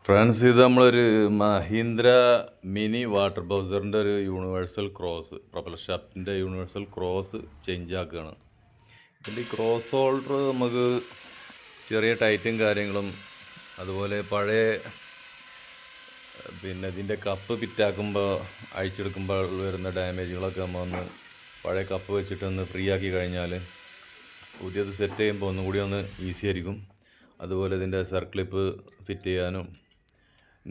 Friends, ഇത് നമ്മളൊരു Mahindra mini water ബൗസറിൻ്റെ ഒരു യൂണിവേഴ്സൽ ക്രോസ്, പ്രൊപ്പല്ലർ ഷാഫ്റ്റിൻ്റെ യൂണിവേഴ്സൽ ക്രോസ് ചേഞ്ച് ആക്കുകയാണ്. ഇതിൻ്റെ ഈ ക്രോസ് ഹോൾഡർ നമുക്ക് ചെറിയ ടൈറ്റും കാര്യങ്ങളും, അതുപോലെ പഴയ ഇതിൻ്റെ കപ്പ് ഫിറ്റാക്കുമ്പോൾ അഴിച്ചെടുക്കുമ്പോൾ വരുന്ന ഡാമേജുകളൊക്കെ നമ്മൾ ഒന്ന് പഴയ കപ്പ് വെച്ചിട്ടൊന്ന് ഫ്രീ ആക്കി കഴിഞ്ഞാൽ പുതിയത് സെറ്റ് ചെയ്യുമ്പോൾ ഒന്നും കൂടി ഒന്ന് ഈസി ആയിരിക്കും. അതുപോലെ ഇതിൻ്റെ സർക്ലിപ്പ് ഫിറ്റ് ചെയ്യാനും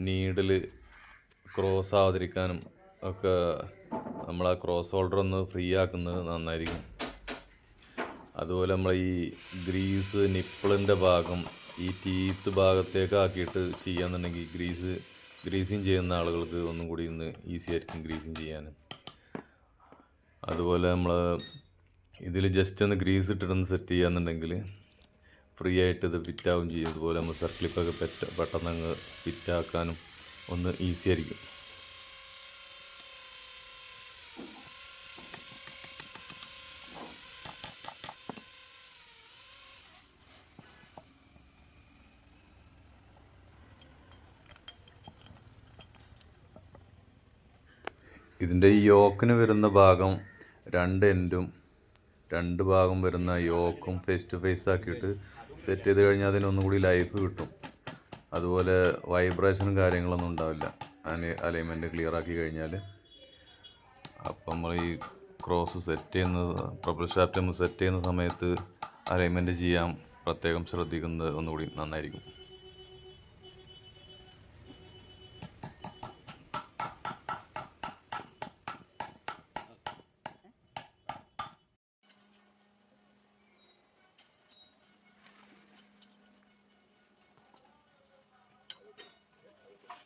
നീഡിൽ ക്രോസ് ആവാതിരിക്കാനും ഒക്കെ നമ്മൾ ആ ക്രോസ് ഹോൾഡർ ഒന്ന് ഫ്രീ ആക്കുന്നത് നന്നായിരിക്കും. അതുപോലെ നമ്മൾ ഈ ഗ്രീസ് നിപ്പിളിൻ്റെ ഭാഗം ഈ ടീത്ത് ഭാഗത്തേക്ക് ആക്കിയിട്ട് ചെയ്യാന്നുണ്ടെങ്കിൽ ഗ്രീസിങ് ചെയ്യുന്ന ആളുകൾക്ക് ഒന്നും കൂടി ഇന്ന് ഈസി ആയിരിക്കും ഗ്രീസിങ് ചെയ്യാൻ. അതുപോലെ നമ്മൾ ഇതിൽ ജസ്റ്റ് ഒന്ന് ഗ്രീസ് ഇട്ടിട്ടൊന്ന് സെറ്റ് ചെയ്യാന്നുണ്ടെങ്കിൽ ഫ്രീ ആയിട്ട് ഇത് ഫിറ്റാവും ചെയ്യും. അതുപോലെ നമ്മൾ സർക്ലിപ്പൊക്കെ പെട്ടെന്ന് അങ്ങ് ഫിറ്റാക്കാനും ഒന്ന് ഈസി ആയിരിക്കും. ഇതിൻ്റെ ഈ യോക്കിന് വരുന്ന ഭാഗം രണ്ട് ഭാഗം വരുന്ന യോക്കും ഫേസ് ടു ഫേസ് ആക്കിയിട്ട് സെറ്റ് ചെയ്ത് കഴിഞ്ഞാൽ അതിനൊന്നും കൂടി ലൈഫ് കിട്ടും. അതുപോലെ വൈബ്രേഷനും കാര്യങ്ങളൊന്നും ഉണ്ടാവില്ല അലൈൻമെൻറ്റ് ക്ലിയർ ആക്കി കഴിഞ്ഞാൽ. അപ്പം നമ്മൾ ഈ ക്രോസ് സെറ്റ് ചെയ്യുന്നത്, പ്രൊപ്പല്ലർ ഷാഫ്റ്റ് നമ്മൾ സെറ്റ് ചെയ്യുന്ന സമയത്ത് അലൈൻമെൻറ്റ് ചെയ്യാൻ പ്രത്യേകം ശ്രദ്ധിക്കുന്നത് ഒന്നുകൂടി നന്നായിരിക്കും.